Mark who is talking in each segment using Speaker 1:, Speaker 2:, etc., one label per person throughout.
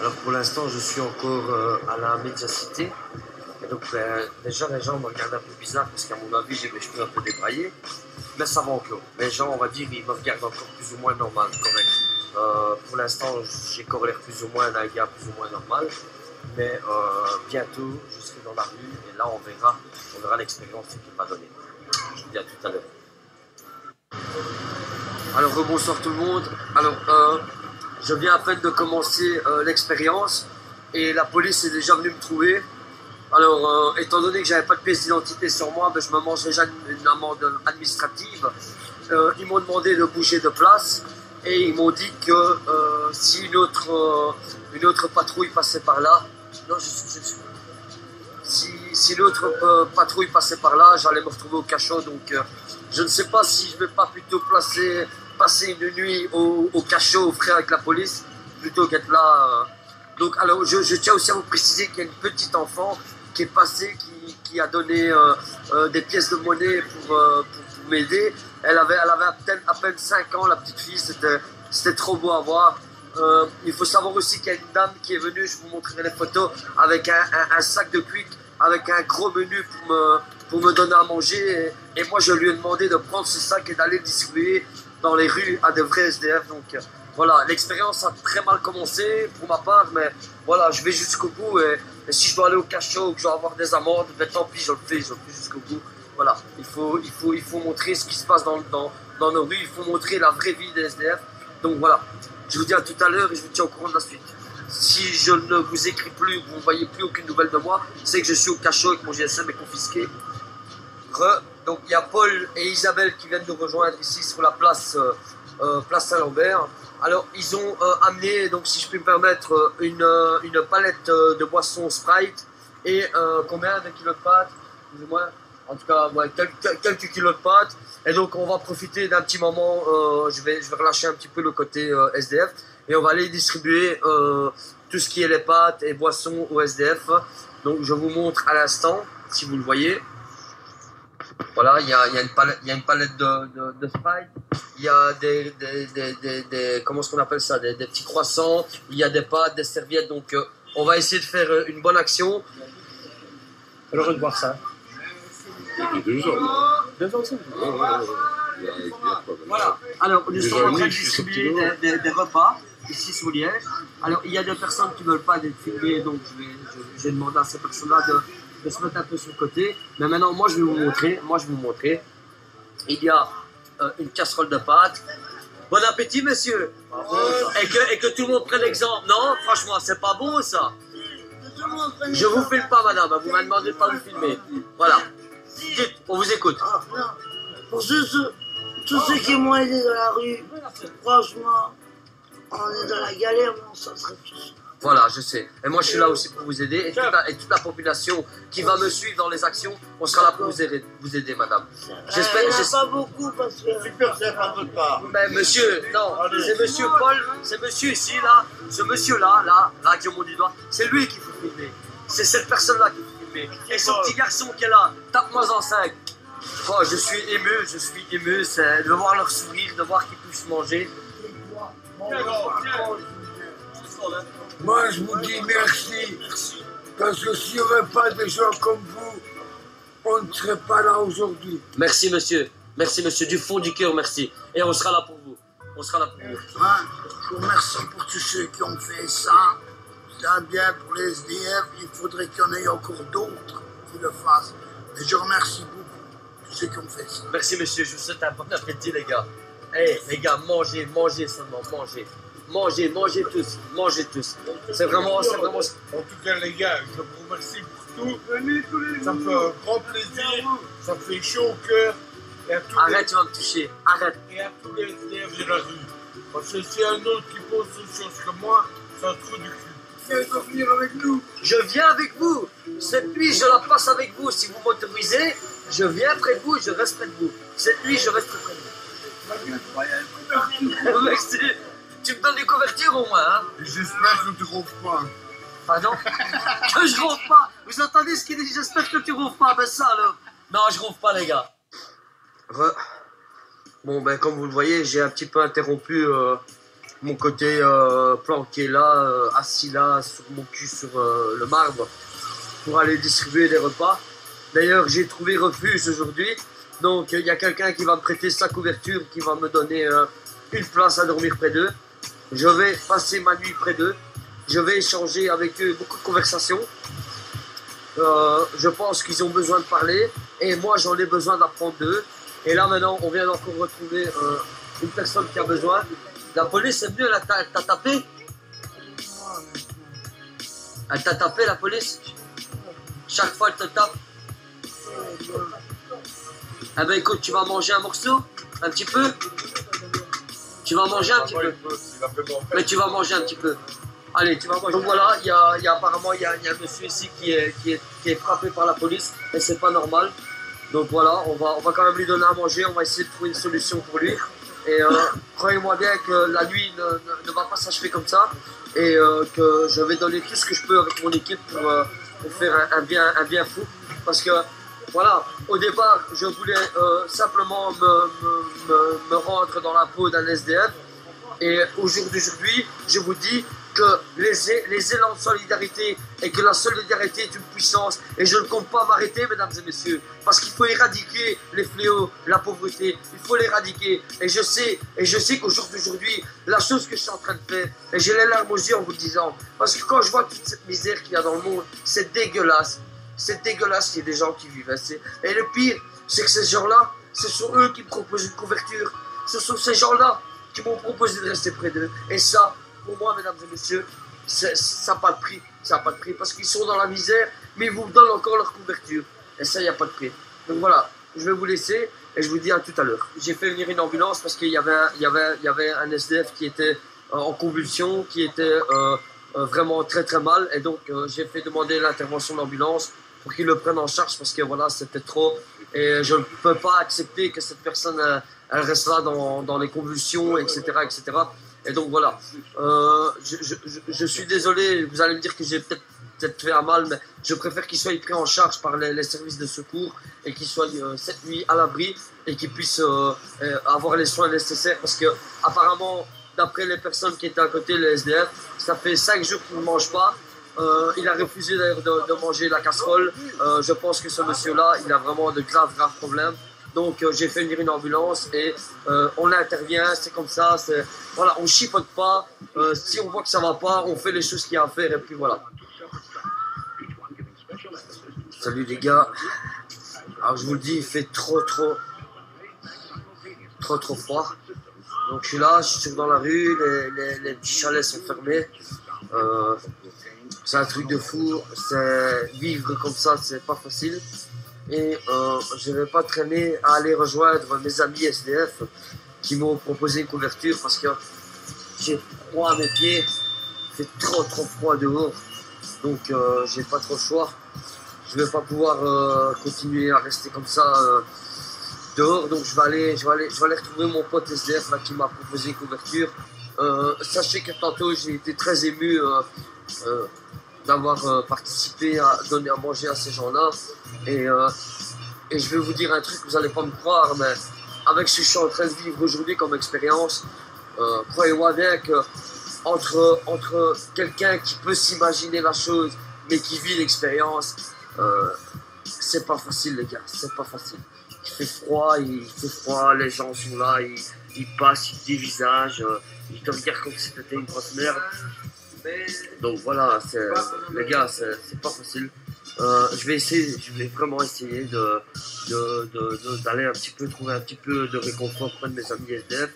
Speaker 1: Alors pour l'instant, je suis encore à la médiacité. Et donc déjà, les gens me regardent un peu bizarre parce qu'à mon avis, j'ai mes cheveux un peu débraillés. Mais ça va encore. Les gens, on va dire, ils me regardent encore plus ou moins normal, correct. Pour l'instant, j'ai encore l'air plus ou moins d'un gars plus ou moins normal. Mais bientôt, je serai dans la rue et là, on verra l'expérience qu'il va donner. Je vous dis à tout à l'heure. Alors, rebonsoir tout le monde. Alors, je viens à peine de commencer l'expérience et la police est déjà venue me trouver. Alors, étant donné que j'avais pas de pièce d'identité sur moi, ben, je me mange déjà une amende administrative. Ils m'ont demandé de bouger de place et ils m'ont dit que si une autre patrouille passait par là, non, si l'autre patrouille passait par là, j'allais me retrouver au cachot. Donc, je ne sais pas si je vais pas plutôt passer une nuit au cachot, au frais avec la police, plutôt qu'être là. Donc, alors, je tiens aussi à vous préciser qu'il y a une petite enfant qui est passée, qui a donné des pièces de monnaie pour m'aider. Elle avait à peine 5 ans, la petite fille, c'était trop beau à voir. Il faut savoir aussi qu'il y a une dame qui est venue, je vous montrerai les photos, avec un sac de Quick, avec un gros menu pour me donner à manger. Et moi, je lui ai demandé de prendre ce sac et d'aller le distribuer dans les rues à de vrais SDF. Donc voilà, l'expérience a très mal commencé pour ma part, mais voilà, je vais jusqu'au bout. Et si je dois aller au cachot ou que je dois avoir des amendes, ben, tant pis, je le fais jusqu'au bout. Voilà, il faut montrer ce qui se passe dans nos rues, il faut montrer la vraie vie des SDF. Donc voilà, je vous dis à tout à l'heure et je vous tiens au courant de la suite. Si je ne vous écris plus, vous ne voyez plus aucune nouvelle de moi, c'est que je suis au cachot et que mon GSM est confisqué. Donc il y a Paul et Isabelle qui viennent nous rejoindre ici sur la place Saint-Lambert. Alors ils ont amené, donc si je puis me permettre, une palette de boissons Sprite et combien de kilos de pâtes, plus ou moins. En tout cas, ouais, quelques kilos de pâtes. Et donc, on va profiter d'un petit moment. Je vais relâcher un petit peu le côté SDF. Et on va aller distribuer tout ce qui est les pâtes et boissons au SDF. Donc, je vous montre à l'instant, si vous le voyez. Voilà, il y a une palette de Sprite. Il y a des comment est-ce qu'on appelle ça, des petits croissants. Il y a des pâtes, des serviettes. Donc, on va essayer de faire une bonne action. Alors, on va voir ça.
Speaker 2: Deux ans, ça.
Speaker 1: Voilà. Alors, nous sommes en train de distribuer des repas ici sur Liège. Alors, il y a des personnes qui ne veulent pas être filmées, donc je vais demander à ces personnes-là de se mettre un peu sur le côté. Mais maintenant, moi, je vais vous montrer. Il y a une casserole de pâtes. Bon appétit, monsieur. Et que tout le monde prenne l'exemple. Non, franchement, c'est pas bon, ça. Je vous filme pas, madame. Vous m'avez demandé de ne pas vous filmer. Voilà. Dites, on vous écoute.
Speaker 3: Pour tous ceux qui m'ont aidé dans la rue, franchement, on est dans la galère, mais on s'en serait tous.
Speaker 1: Voilà, je sais. Et moi, je suis là aussi pour vous aider. Et toute la population qui va me suivre dans les actions, on sera là pour vous aider, madame.
Speaker 3: J'espère. Il n'y en a pas beaucoup parce que.
Speaker 2: Super sympa de part.
Speaker 1: Mais monsieur, non, c'est monsieur Paul, c'est monsieur ici, là, ce monsieur-là, là, qui est au bout du doigt, c'est lui qu'il faut filmer. C'est cette personne-là qu'il faut filmer. Et ce petit garçon qui est là, tape-moi en 5. Oh, je suis ému, c'est de voir leur sourire, de voir qu'ils puissent manger.
Speaker 4: Moi, je vous dis merci, parce que s'il n'y aurait pas des gens comme vous, on ne serait pas là aujourd'hui.
Speaker 1: Merci, monsieur, du fond du cœur, merci. Et on sera là pour vous.
Speaker 4: Hein, je vous remercie pour tous ceux qui ont fait ça. C'est bien pour les SDF, il faudrait qu'il y en ait encore d'autres qui le fassent. Et je remercie beaucoup tous ceux qui ont fait ça.
Speaker 1: Merci, monsieur, je vous souhaite un bon appétit, les gars. Hey, les gars, mangez seulement, mangez. Mangez tous. C'est vraiment.
Speaker 2: En tout cas, les gars, je vous remercie pour tout. Ça me fait un grand plaisir. Ça me fait chaud au cœur.
Speaker 1: Arrête, tu vas me toucher. Arrête.
Speaker 2: Et à tous les SDF de la rue. Parce que s'il y a un autre qui pose une chose comme moi, c'est un trou du cul.
Speaker 4: Viens venir avec nous.
Speaker 1: Je viens avec vous. Cette nuit, je la passe avec vous. Si vous m'autorisez, je viens près de vous, je reste près de vous. Cette nuit, je reste près de vous. Merci. Tu me donnes des couvertures au moins, hein?
Speaker 4: J'espère que tu ne ronfles pas.
Speaker 1: Pardon? Que je ronfle pas? Vous entendez ce qu'il dit? J'espère que tu ronfles pas. Ben ça alors. Non, je ronfle pas, les gars. Bon, ben comme vous le voyez, j'ai un petit peu interrompu mon côté planqué là, assis là, sur mon cul sur le marbre, pour aller distribuer des repas. D'ailleurs, j'ai trouvé refuge aujourd'hui. Donc, il y a quelqu'un qui va me prêter sa couverture, qui va me donner une place à dormir près d'eux. Je vais passer ma nuit près d'eux. Je vais échanger avec eux beaucoup de conversations. Je pense qu'ils ont besoin de parler. Et moi, j'en ai besoin d'apprendre d'eux. Et là, maintenant, on vient encore retrouver une personne qui a besoin. La police est venue, elle t'a tapé. Elle t'a tapé, la police. Chaque fois, elle te tape. Eh ben écoute, tu vas manger un morceau, un petit peu. Tu vas manger un petit peu. Mais tu vas manger un petit peu. Allez, tu vas manger. Donc voilà, apparemment il y a un monsieur ici qui est frappé par la police et c'est pas normal. Donc voilà, on va quand même lui donner à manger, on va essayer de trouver une solution pour lui. Et croyez-moi bien que la nuit ne va pas s'achever comme ça et que je vais donner tout ce que je peux avec mon équipe pour faire un bien fou. Parce que voilà, au départ, je voulais simplement me rendre dans la peau d'un SDF. Et au jour d'aujourd'hui, je vous dis que les élans de solidarité et que la solidarité est une puissance. Et je ne compte pas m'arrêter, mesdames et messieurs, parce qu'il faut éradiquer les fléaux, la pauvreté. Il faut l'éradiquer. Et je sais qu'au jour d'aujourd'hui, la chose que je suis en train de faire, et j'ai les larmes aux yeux en vous le disant, parce que quand je vois toute cette misère qu'il y a dans le monde, c'est dégueulasse. C'est dégueulasse qu'il y ait des gens qui vivent ainsi. Et le pire, c'est que ces gens-là, ce sont eux qui me proposent une couverture. Ce sont ces gens-là qui m'ont proposé de rester près d'eux. Et ça, pour moi, mesdames et messieurs, ça n'a pas de prix. Ça n'a pas de prix parce qu'ils sont dans la misère, mais ils vous donnent encore leur couverture. Et ça, il n'y a pas de prix. Donc voilà, je vais vous laisser et je vous dis à tout à l'heure. J'ai fait venir une ambulance parce qu'il y avait un SDF qui était en convulsion, qui était vraiment très très mal. Et donc, j'ai fait demander l'intervention d'ambulance pour qu'ils le prennent en charge parce que voilà, c'était trop. Et je ne peux pas accepter que cette personne elle reste là dans les convulsions, etc., etc. Et donc voilà, je suis désolé, vous allez me dire que j'ai peut-être fait un mal, mais je préfère qu'il soit pris en charge par les services de secours et qu'il soit cette nuit à l'abri et qu'il puisse avoir les soins nécessaires parce que apparemment, d'après les personnes qui étaient à côté, les SDF, ça fait 5 jours qu'il ne mange pas. Il a refusé d'ailleurs de manger la casserole. Je pense que ce monsieur-là, il a vraiment de graves problèmes. Donc j'ai fait venir une ambulance et on intervient, c'est comme ça. Voilà, on chipote pas. Si on voit que ça va pas, on fait les choses qu'il y a à faire et puis voilà. Salut les gars. Alors je vous le dis, il fait trop froid. Donc je suis là, je suis dans la rue, les petits chalets sont fermés. C'est un truc de fou, vivre comme ça, c'est pas facile. Et je vais pas traîner à aller rejoindre mes amis SDF qui m'ont proposé une couverture parce que j'ai froid à mes pieds, il fait trop froid dehors. Donc j'ai pas trop le choix. Je vais pas pouvoir continuer à rester comme ça dehors, donc je vais aller retrouver mon pote SDF là, qui m'a proposé une couverture. Sachez que tantôt j'ai été très ému d'avoir participé à donner à manger à ces gens-là. Et je vais vous dire un truc, vous n'allez pas me croire, mais avec ce que je suis en train de vivre aujourd'hui comme expérience, croyez-moi bien que entre quelqu'un qui peut s'imaginer la chose, mais qui vit l'expérience, c'est pas facile les gars, c'est pas facile. Il fait froid, les gens sont là, ils passent, ils dévisagent, ils te regardent comme si c'était une grosse merde. Donc voilà, les gars, c'est pas facile. Je vais vraiment essayer d'aller un petit peu, trouver un petit peu de réconfort auprès de mes amis SDF.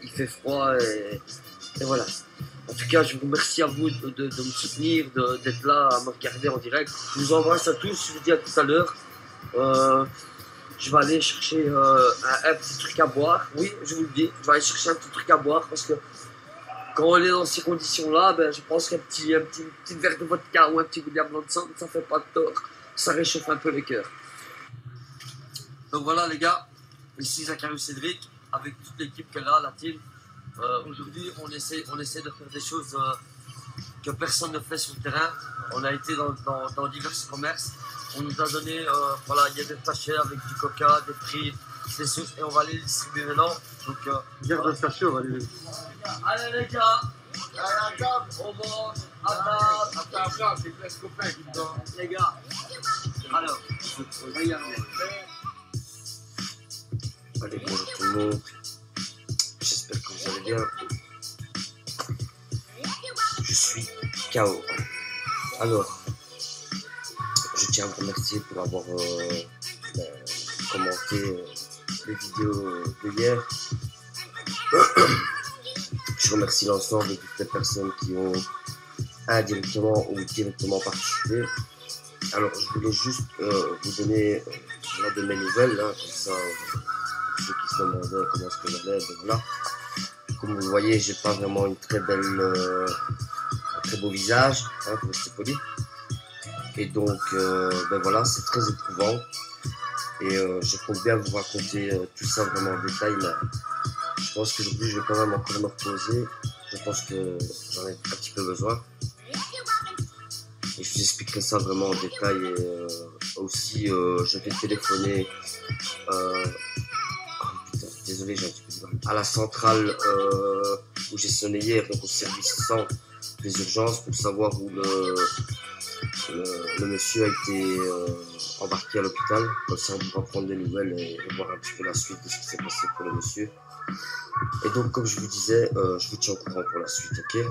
Speaker 1: Il fait froid et voilà. En tout cas, je vous remercie à vous de me soutenir, d'être là, à me regarder en direct. Je vous embrasse à tous, je vous dis à tout à l'heure. Je vais aller chercher un petit truc à boire. Oui, je vous le dis, je vais aller chercher un petit truc à boire parce que quand on est dans ces conditions-là, ben, je pense qu'un petit verre de vodka ou un petit William Lanson, ça fait pas de tort. Ça réchauffe un peu les cœurs. Donc voilà les gars, ici Zacharius Cédric, avec toute l'équipe qui est là, la team. Aujourd'hui, on essaie de faire des choses que personne ne fait sur le terrain. On a été dans divers commerces. On nous a donné, voilà, il y a des sachets avec du coca, des frites, C'est sûr, et on va aller distribuer maintenant. Donc,
Speaker 5: Garde le cachet, on va aller.
Speaker 1: allez les gars, on mange, à table,
Speaker 2: c'est presque copain qui me donne.
Speaker 1: les gars. Alors, regardez.
Speaker 6: Allez, bonjour tout le monde. J'espère que vous allez bien. Je suis KO. Alors, je tiens à vous remercier pour avoir commenté les vidéos de hier. Je remercie l'ensemble de toutes les personnes qui ont indirectement ou directement participé. Alors, je voulais juste vous donner de mes nouvelles, hein, comme ça, ceux qui se demandaient comment est-ce que j'allais, ben voilà. Comme vous voyez, j'ai pas vraiment une très belle, un très beau visage, hein, pour rester poli. Et donc, ben voilà, c'est très éprouvant. Et je compte bien vous raconter tout ça vraiment en détail, mais je pense qu'aujourd'hui, je vais quand même encore me reposer. Je pense que j'en ai un petit peu besoin. Et je vous expliquerai ça vraiment en détail. Et aussi, je vais téléphoner. Désolé, j'ai un petit peu de mal. À la centrale où j'ai sonné hier, donc au service 100 des urgences, pour savoir où le monsieur a été embarqué à l'hôpital. Comme ça, on pourra prendre des nouvelles et voir un petit peu la suite de ce qui s'est passé pour le monsieur. Et donc, comme je vous disais, je vous tiens au courant pour la suite, ok ?